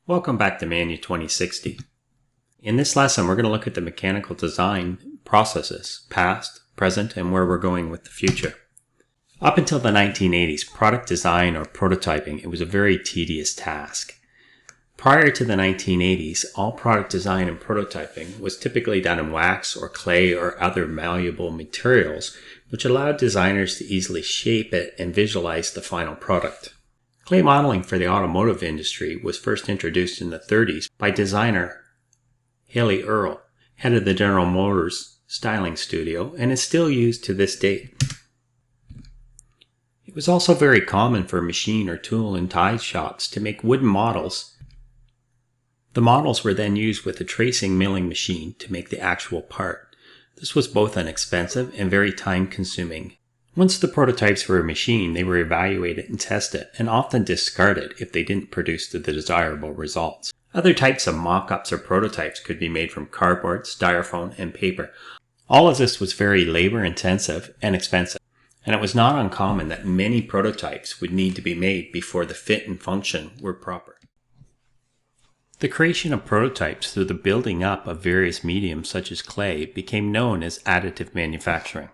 Welcome back to Manu 2060. In this lesson, we're going to look at the mechanical design processes, past, present, and where we're going with the future. Up until the 1980s, product design or prototyping, it was a very tedious task. Prior to the 1980s, all product design and prototyping was typically done in wax or clay or other malleable materials, which allowed designers to easily shape it and visualize the final product. Clay modeling for the automotive industry was first introduced in the 30s by designer Haley Earl, head of the General Motors styling studio, and is still used to this date. It was also very common for machine or tool and die shops to make wooden models. The models were then used with a tracing milling machine to make the actual part. This was both inexpensive and very time-consuming. Once the prototypes were machined, they were evaluated and tested, and often discarded if they didn't produce the desirable results. Other types of mock-ups or prototypes could be made from cardboard, styrofoam, and paper. All of this was very labor-intensive and expensive, and it was not uncommon that many prototypes would need to be made before the fit and function were proper. The creation of prototypes through the building up of various mediums such as clay became known as additive manufacturing.